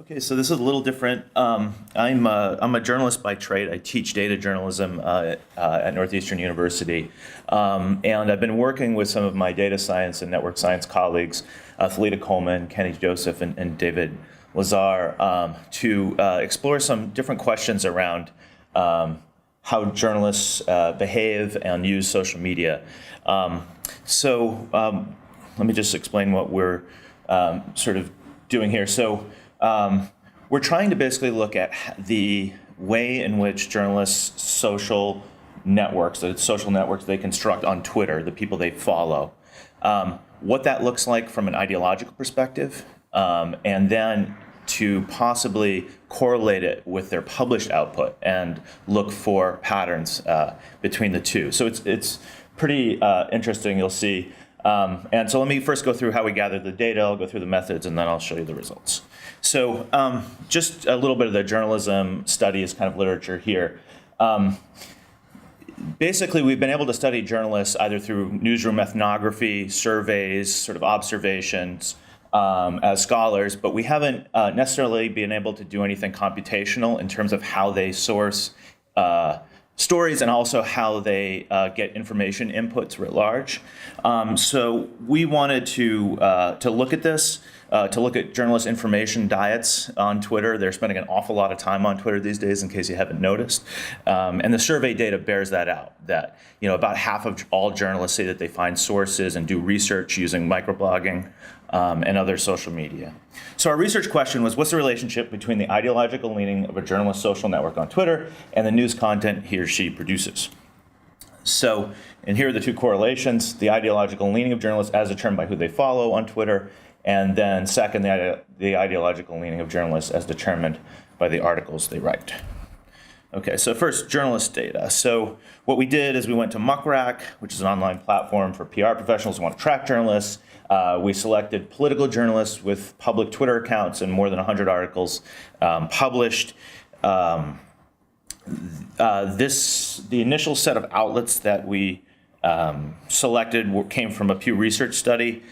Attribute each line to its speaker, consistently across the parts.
Speaker 1: Okay, so this is a little different. I'm a journalist by trade. I teach data journalism at Northeastern University, and I've been working with some of my data science and network science colleagues, Thalita Coleman, Kenny Joseph, and David Lazar, to explore some different questions around how journalists behave and use social media. Let me just explain what we're sort of doing here. We're trying to basically look at the way in which journalists' social networks, the social networks they construct on Twitter, the people they follow, what that looks like from an ideological perspective, and then to possibly correlate it with their published output and look for patterns between the two. So it's pretty interesting, you'll see. And so let me first go through how we gathered the data, I'll go through the methods, and then I'll show you the results. So just a little bit of the journalism studies kind of literature here. Basically, we've been able to study journalists either through newsroom ethnography, surveys, sort of observations as scholars, but we haven't necessarily been able to do anything computational in terms of how they source stories and also how they get information inputs writ large. So we wanted to look at this, to look at journalist information diets on Twitter. They're spending an awful lot of time on Twitter these days, in case you haven't noticed. And the survey data bears that out, that about half of all journalists say that they find sources and do research using microblogging and other social media. So our research question was, what's the relationship between the ideological leaning of a journalist's social network on Twitter and the news content he or she produces? So, and here are the two correlations: the ideological leaning of journalists as determined by who they follow on Twitter, and then second, the ideological leaning of journalists as determined by the articles they write. Okay, so first, journalist data. So what we did is we went to Muckrack, which is an online platform for PR professionals who want to track journalists. We selected political journalists with public Twitter accounts and more than 100 articles published. The initial set of outlets that we selected came from a Pew Research study.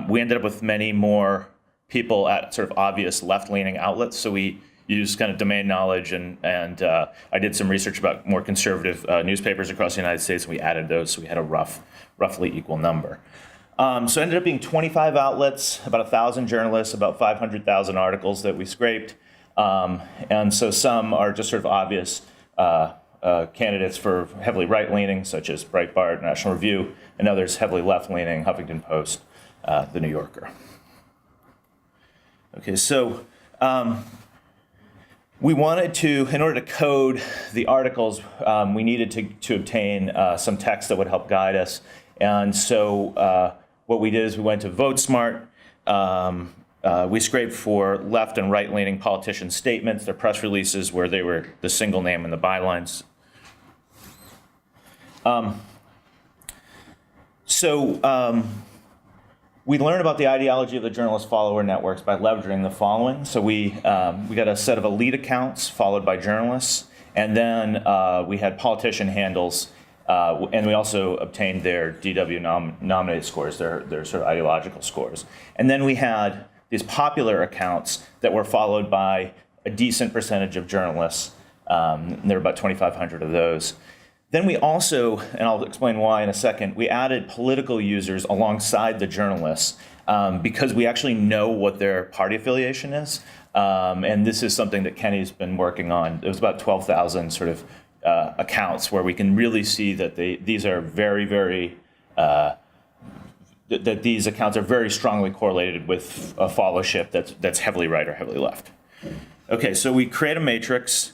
Speaker 1: We ended up with many more people at sort of obvious left-leaning outlets, so we used kind of domain knowledge, and I did some research about more conservative newspapers across the United States, and we added those, so we had a roughly equal number. So it ended up being 25 outlets, about 1,000 journalists, about 500,000 articles that we scraped. And so some are just sort of obvious candidates for heavily right-leaning, such as Breitbart, National Review, and others heavily left-leaning, Huffington Post, The New Yorker. Okay, so we wanted to, in order to code the articles, we needed to obtain some text that would help guide us. And so what we did is we went to VoteSmart. We scraped for left and right-leaning politicians' statements, their press releases where they were the single name in the bylines. We learn about the ideology of the journalist follower networks by leveraging the following. So we got a set of elite accounts followed by journalists, and then we had politician handles, and we also obtained their DW nominated scores, their sort of ideological scores. And then we had these popular accounts that were followed by a decent percentage of journalists. There were about 2,500 of those. Then we also, and I'll explain why in a second, we added political users alongside the journalists because we actually know what their party affiliation is. And this is something that Kenny's been working on. It was about 12,000 sort of accounts where we can really see that these are very, that these accounts are very strongly correlated with a followership that's heavily right or heavily left. Okay, so we create a matrix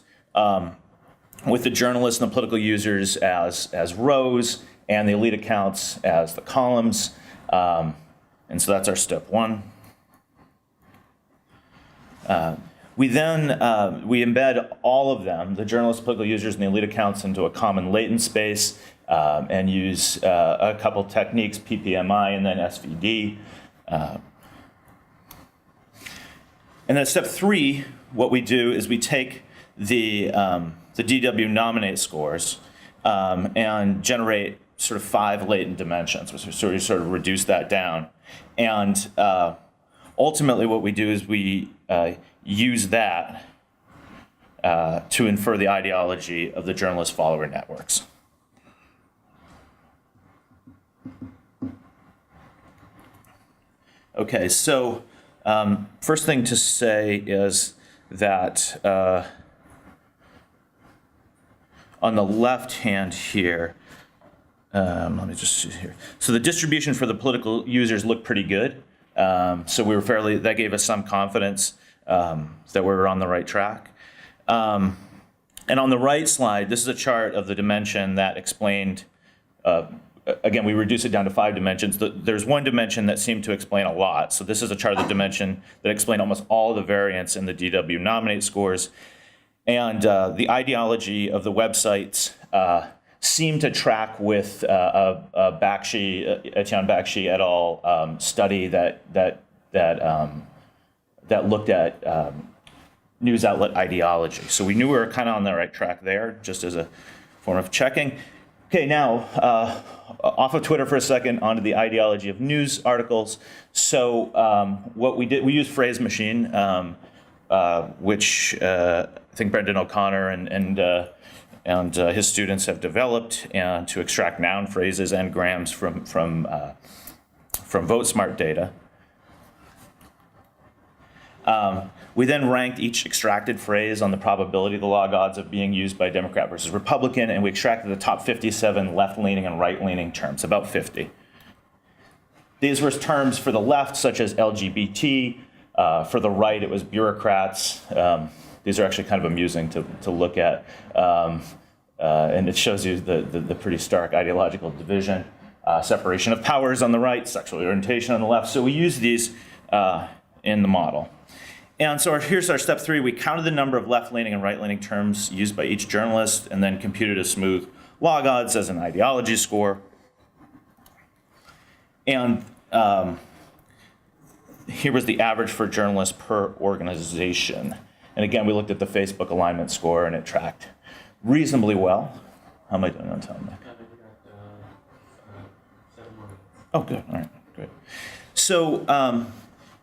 Speaker 1: with the journalists and the political users as rows and the elite accounts as the columns. And so that's our step one. We then we embed all of them, the journalists, political users, and the elite accounts, into a common latent space and use a couple techniques, PPMI and then SVD. And then step three, what we do is we take the DW nominate scores and generate sort of 5 latent dimensions. So we sort of reduce that down. And ultimately what we do is we use that to infer the ideology of the journalist follower networks. Okay, so first thing to say is that on the left hand here, let me just see here. So the distribution for the political users looked pretty good. So we were that gave us some confidence that we were on the right track. And on the right slide, this is a chart of the dimension that explained, again, we reduced it down to 5 dimensions. There's one dimension that seemed to explain a lot. So this is a chart of the dimension that explained almost all the variance in the DW nominate scores. And the ideology of the websites seemed to track with Etienne Bakshi et al. Study that looked at news outlet ideology. So we knew we were kind of on the right track there, just as a form of checking. Okay, now off of Twitter for a second, onto the ideology of news articles. So what we did, we used phrase machine, which I think Brendan O'Connor and his students have developed, and to extract noun phrases and grams from VoteSmart data. We then ranked each extracted phrase on the probability of the log odds of being used by Democrat versus Republican, and we extracted the top 57 left-leaning and right-leaning terms, about 50. These were terms for the left, such as LGBT. For the right, it was bureaucrats. These are actually kind of amusing to look at, and it shows you the pretty stark ideological division. Separation of powers on the right, sexual orientation on the left. So we use these in the model. And so here's our step 3. We counted the number of left-leaning and right-leaning terms used by each journalist, and then computed a smooth log odds as an ideology score. And here was the average for journalists per organization. And again, we looked at the Facebook alignment score, and it tracked reasonably well. How am I doing on time? Oh, good. All right, great. So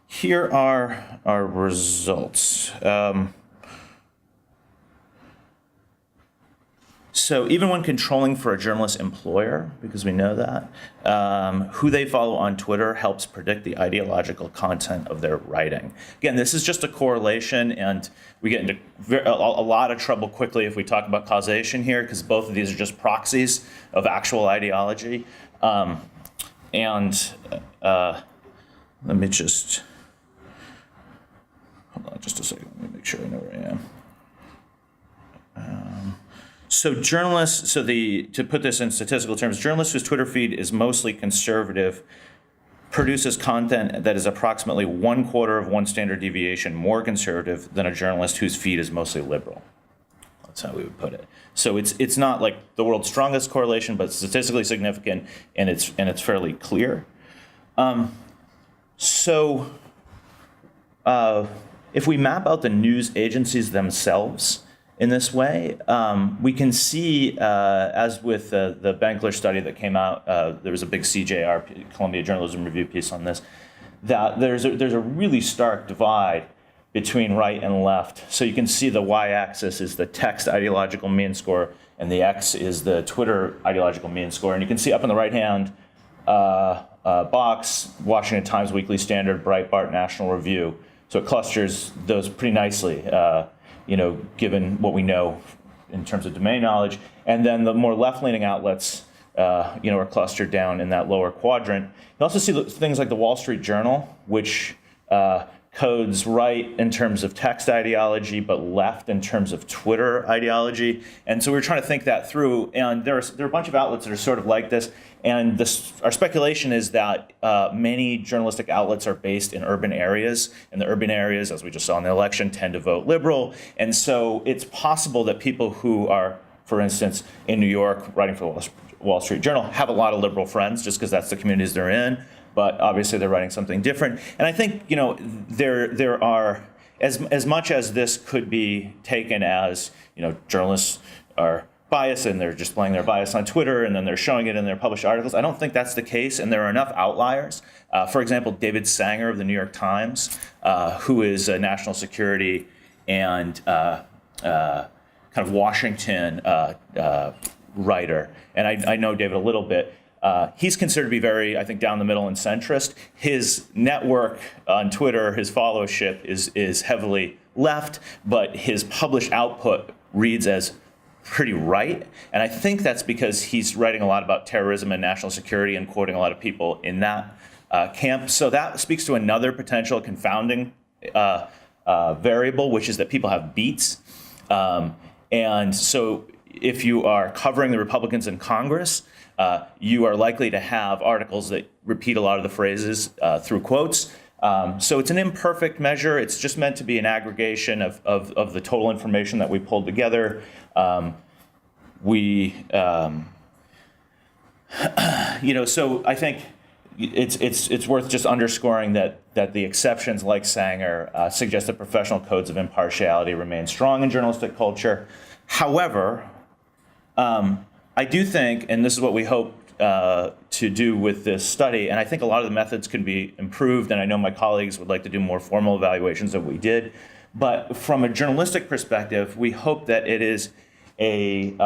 Speaker 1: here are our results. So even when controlling for a journalist employer, because we know that, who they follow on Twitter helps predict the ideological content of their writing. Again, this is just a correlation, and we get into a lot of trouble quickly if we talk about causation here, because both of these are just proxies of actual ideology. Let me just, hold on just a second, let me make sure I know where I am. So journalists, to put this in statistical terms, journalists whose Twitter feed is mostly conservative produces content that is approximately 1/4 of one standard deviation more conservative than a journalist whose feed is mostly liberal. That's how we would put it. So it's not like the world's strongest correlation, but statistically significant, and it's fairly clear. If we map out the news agencies themselves in this way, we can see, as with the Bankler study that came out, there was a big CJR, Columbia Journalism Review piece on this, that there's a really stark divide between right and left. So you can see the y-axis is the text ideological mean score, and the x is the Twitter ideological mean score. And you can see up in the right-hand box, Washington Times, Weekly Standard, Breitbart, National Review. So it clusters those pretty nicely, given what we know in terms of domain knowledge. And then the more left-leaning outlets, are clustered down in that lower quadrant. You also see things like the Wall Street Journal, which codes right in terms of text ideology, but left in terms of Twitter ideology. And so we were trying to think that through. And there are a bunch of outlets that are sort of like this. And our speculation is that many journalistic outlets are based in urban areas. And the urban areas, as we just saw in the election, tend to vote liberal. And so it's possible that people who are, for instance, in New York writing for the Wall Street Journal have a lot of liberal friends just because that's the communities they're in. But obviously they're writing something different. And I think, there are, as much as this could be taken as, journalists are bias and they're displaying their bias on Twitter and then they're showing it in their published articles. I don't think that's the case, and there are enough outliers. For example, David Sanger of the New York Times, who is a national security and kind of Washington writer, and I know David a little bit. He's considered to be very, I think, down the middle and centrist. His network on Twitter, his followership is heavily left, but his published output reads as pretty right. And I think that's because he's writing a lot about terrorism and national security and quoting a lot of people in that camp. So that speaks to another potential confounding variable, which is that people have beats. And so if you are covering the Republicans in Congress, you are likely to have articles that repeat a lot of the phrases through quotes. So it's an imperfect measure. It's just meant to be an aggregation of the total information that we pulled together. So I think it's worth just underscoring that the exceptions like Sanger suggest that professional codes of impartiality remain strong in journalistic culture. However, I do think, and this is what we hope to do with this study, and I think a lot of the methods can be improved, and I know my colleagues would like to do more formal evaluations than we did, but from a journalistic perspective, we hope that it is an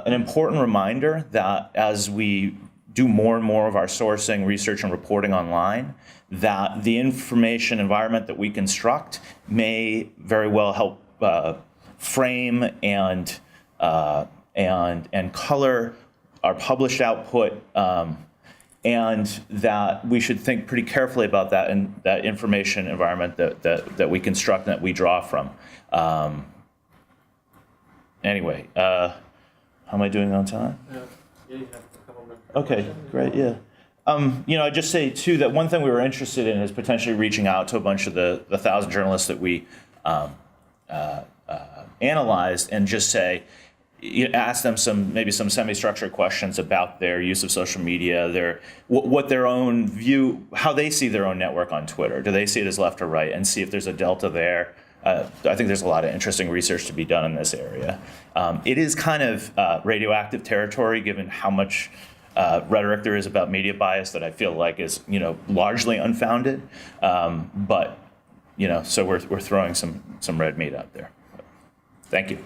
Speaker 1: important reminder that as we do more and more of our sourcing, research, and reporting online, that the information environment that we construct may very well help frame and color our published output, and that we should think pretty carefully about that and that information environment that we construct and that we draw from. Anyway, how am I doing on time?
Speaker 2: Yeah, you have a couple minutes.
Speaker 1: Okay, great, yeah. I'd just say, too, that one thing we were interested in is potentially reaching out to a bunch of the 1,000 journalists that we analyzed and just say, ask them maybe some semi-structured questions about their use of social media, what their own view, how they see their own network on Twitter. Do they see it as left or right? And see if there's a delta there. I think there's a lot of interesting research to be done in this area. It is kind of radioactive territory, given how much rhetoric there is about media bias that I feel like is largely unfounded. But so we're throwing some red meat out there. Thank you.